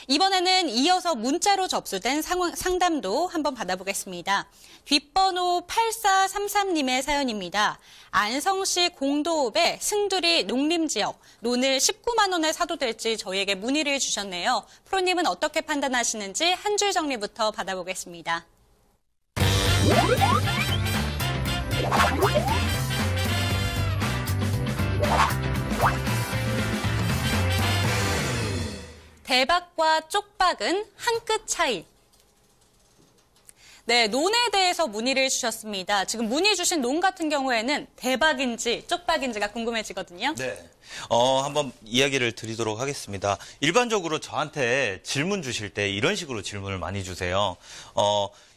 이번에는 이어서 문자로 접수된 상담도 한번 받아보겠습니다. 뒷번호 8433님의 사연입니다. 안성시 공도읍의 승두리 농림지역, 논을 19만 원에 사도 될지 저희에게 문의를 주셨네요. 프로님은 어떻게 판단하시는지 한 줄 정리부터 받아보겠습니다. 대박과 쪽박은 한 끗 차이. 네, 논에 대해서 문의를 주셨습니다. 지금 문의 주신 논 같은 경우에는 대박인지 쪽박인지가 궁금해지거든요. 네, 한번 이야기를 드리도록 하겠습니다. 일반적으로 저한테 질문 주실 때 이런 식으로 질문을 많이 주세요.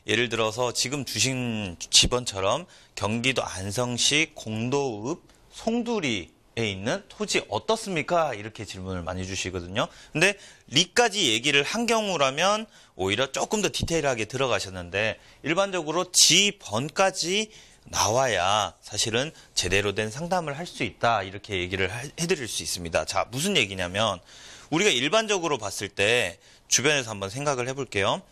예를 들어서 지금 주신 집원처럼 경기도 안성시 공도읍 송두리 에 있는 토지 어떻습니까? 이렇게 질문을 많이 주시거든요. 근데 리까지 얘기를 한 경우라면 오히려 조금 더 디테일하게 들어가셨는데 일반적으로 지번까지 나와야 사실은 제대로 된 상담을 할 수 있다 이렇게 얘기를 해드릴 수 있습니다. 자, 무슨 얘기냐면 우리가 일반적으로 봤을 때 주변에서 한번 생각을 해볼게요.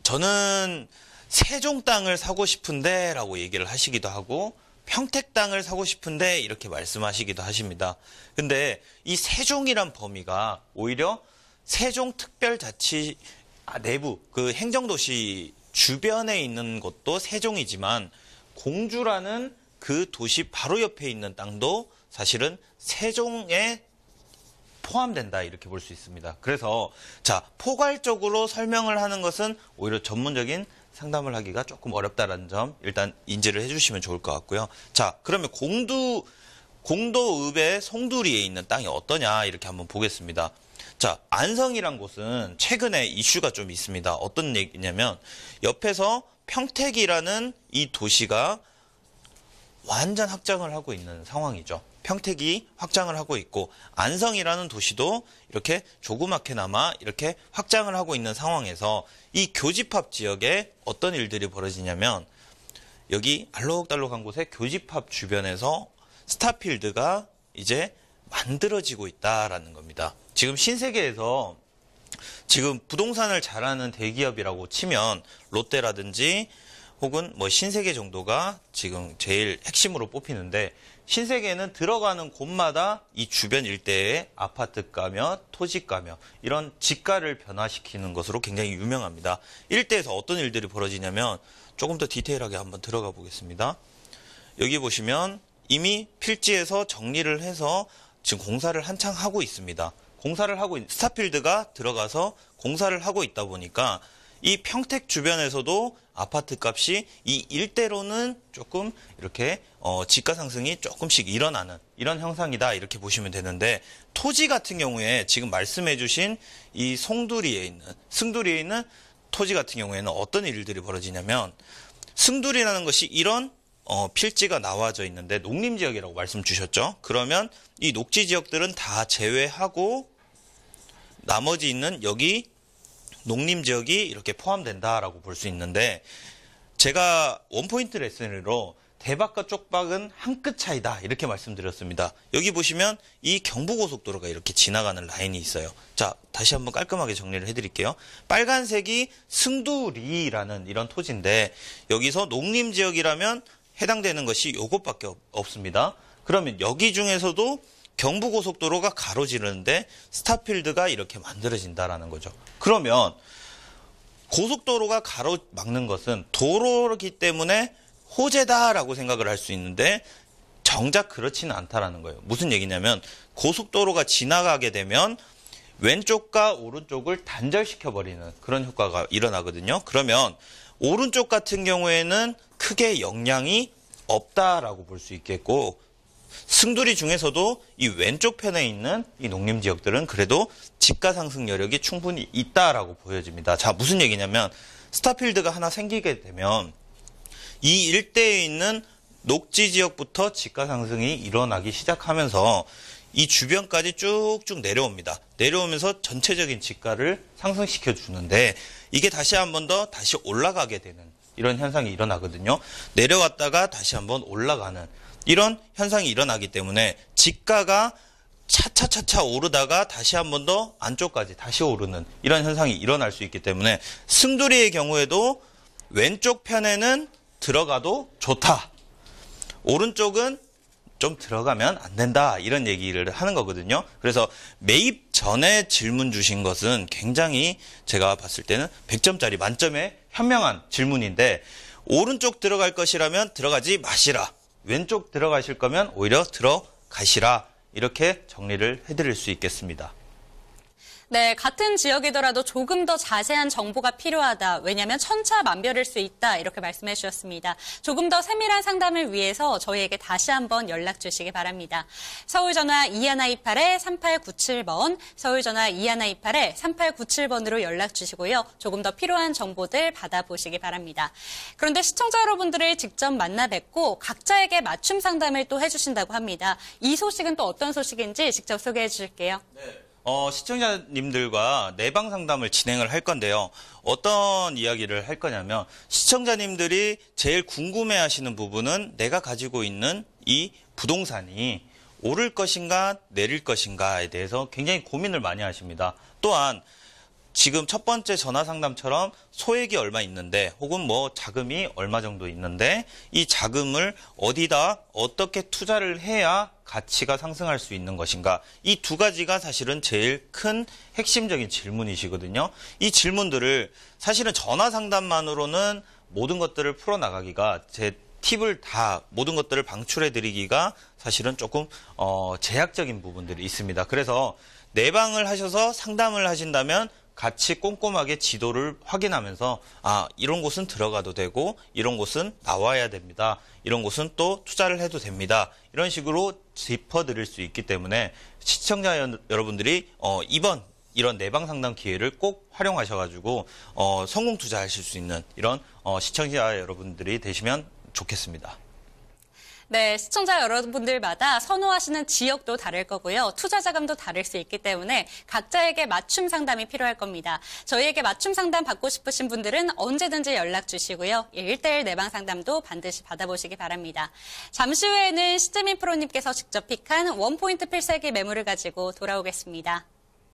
저는 세종 땅을 사고 싶은데 라고 얘기를 하시기도 하고 평택 땅을 사고 싶은데 이렇게 말씀하시기도 하십니다. 근데 이 세종이란 범위가 오히려 세종특별자치 내부 그 행정도시 주변에 있는 곳도 세종이지만 공주라는 그 도시 바로 옆에 있는 땅도 사실은 세종에 포함된다 이렇게 볼 수 있습니다. 그래서 자, 포괄적으로 설명을 하는 것은 오히려 전문적인 상담을 하기가 조금 어렵다는 점 일단 인지를 해주시면 좋을 것 같고요. 자, 그러면 공도읍의 송두리에 있는 땅이 어떠냐 이렇게 한번 보겠습니다. 자, 안성이란 곳은 최근에 이슈가 좀 있습니다. 어떤 얘기냐면 옆에서 평택이라는 이 도시가 완전 확장을 하고 있는 상황이죠. 평택이 확장을 하고 있고 안성이라는 도시도 이렇게 조그맣게나마 이렇게 확장을 하고 있는 상황에서 이 교집합 지역에 어떤 일들이 벌어지냐면 여기 알록달록한 곳에 교집합 주변에서 스타필드가 이제 만들어지고 있다라는 겁니다. 지금 신세계에서 지금 부동산을 잘하는 대기업이라고 치면 롯데라든지 혹은 뭐 신세계 정도가 지금 제일 핵심으로 뽑히는데 신세계는 들어가는 곳마다 이 주변 일대의 아파트가며 토지가며 이런 지가를 변화시키는 것으로 굉장히 유명합니다. 일대에서 어떤 일들이 벌어지냐면 조금 더 디테일하게 한번 들어가 보겠습니다. 여기 보시면 이미 필지에서 정리를 해서 지금 공사를 한창 하고 있습니다. 스타필드가 들어가서 공사를 하고 있다 보니까 이 평택 주변에서도 아파트 값이 이 일대로는 조금 이렇게 지가 상승이 조금씩 일어나는 이런 형상이다 이렇게 보시면 되는데 토지 같은 경우에 지금 말씀해 주신 이 승두리에 있는 토지 같은 경우에는 어떤 일들이 벌어지냐면 승두리라는 것이 이런 필지가 나와져 있는데 농림지역이라고 말씀 주셨죠. 그러면 이 녹지 지역들은 다 제외하고 나머지 있는 여기 농림지역이 이렇게 포함된다라고 볼 수 있는데 제가 원포인트 레슨으로 대박과 쪽박은 한 끗 차이다 이렇게 말씀드렸습니다. 여기 보시면 이 경부고속도로가 이렇게 지나가는 라인이 있어요. 자, 다시 한번 깔끔하게 정리를 해드릴게요. 빨간색이 승두리라는 이런 토지인데 여기서 농림지역이라면 해당되는 것이 이것밖에 없습니다. 그러면 여기 중에서도 경부고속도로가 가로지르는데 스타필드가 이렇게 만들어진다라는 거죠. 그러면 고속도로가 가로막는 것은 도로이기 때문에 호재다라고 생각을 할 수 있는데 정작 그렇지는 않다라는 거예요. 무슨 얘기냐면 고속도로가 지나가게 되면 왼쪽과 오른쪽을 단절시켜버리는 그런 효과가 일어나거든요. 그러면 오른쪽 같은 경우에는 크게 영향이 없다라고 볼 수 있겠고 승두리 중에서도 이 왼쪽 편에 있는 이 농림지역들은 그래도 지가 상승 여력이 충분히 있다라고 보여집니다. 자, 무슨 얘기냐면 스타필드가 하나 생기게 되면 이 일대에 있는 녹지 지역부터 지가 상승이 일어나기 시작하면서 이 주변까지 쭉쭉 내려옵니다. 내려오면서 전체적인 지가를 상승시켜 주는데 이게 다시 한 번 더 다시 올라가게 되는 이런 현상이 일어나거든요. 내려왔다가 다시 한번 올라가는 이런 현상이 일어나기 때문에 지가가 차차차차 오르다가 다시 한 번 더 안쪽까지 다시 오르는 이런 현상이 일어날 수 있기 때문에 승두리의 경우에도 왼쪽 편에는 들어가도 좋다. 오른쪽은 좀 들어가면 안 된다. 이런 얘기를 하는 거거든요. 그래서 매입 전에 질문 주신 것은 굉장히 제가 봤을 때는 100점짜리 만점의 현명한 질문인데 오른쪽 들어갈 것이라면 들어가지 마시라. 왼쪽 들어가실 거면 오히려 들어가시라. 이렇게 정리를 해드릴 수 있겠습니다. 네, 같은 지역이더라도 조금 더 자세한 정보가 필요하다. 왜냐하면 천차만별일 수 있다. 이렇게 말씀해 주셨습니다. 조금 더 세밀한 상담을 위해서 저희에게 다시 한번 연락 주시기 바랍니다. 서울전화 2128-3897번, 서울전화 2128-3897번으로 연락 주시고요. 조금 더 필요한 정보들 받아보시기 바랍니다. 그런데 시청자 여러분들을 직접 만나 뵙고 각자에게 맞춤 상담을 또 해주신다고 합니다. 이 소식은 또 어떤 소식인지 직접 소개해 주실게요. 네. 시청자님들과 내방 상담을 진행을 할 건데요. 어떤 이야기를 할 거냐면 시청자님들이 제일 궁금해 하시는 부분은 내가 가지고 있는 이 부동산이 오를 것인가 내릴 것인가에 대해서 굉장히 고민을 많이 하십니다. 또한 지금 첫 번째 전화 상담처럼 소액이 얼마 있는데 혹은 뭐 자금이 얼마 정도 있는데 이 자금을 어디다 어떻게 투자를 해야 가치가 상승할 수 있는 것인가. 이 두 가지가 사실은 제일 큰 핵심적인 질문이시거든요. 이 질문들을 사실은 전화 상담만으로는 모든 것들을 풀어나가기가 제 팁을 다 모든 것들을 방출해 드리기가 사실은 조금 제약적인 부분들이 있습니다. 그래서 내방을 하셔서 상담을 하신다면 같이 꼼꼼하게 지도를 확인하면서 이런 곳은 들어가도 되고 이런 곳은 나와야 됩니다. 이런 곳은 또 투자를 해도 됩니다. 이런 식으로 짚어드릴 수 있기 때문에 시청자 여러분들이 이번 이런 내방 상담 기회를 꼭 활용하셔가지고 성공 투자하실 수 있는 이런 시청자 여러분들이 되시면 좋겠습니다. 네, 시청자 여러분들마다 선호하시는 지역도 다를 거고요. 투자 자금도 다를 수 있기 때문에 각자에게 맞춤 상담이 필요할 겁니다. 저희에게 맞춤 상담 받고 싶으신 분들은 언제든지 연락 주시고요. 1대1 내방 상담도 반드시 받아보시기 바랍니다. 잠시 후에는 시즈민 프로님께서 직접 픽한 원포인트 필살기 매물을 가지고 돌아오겠습니다.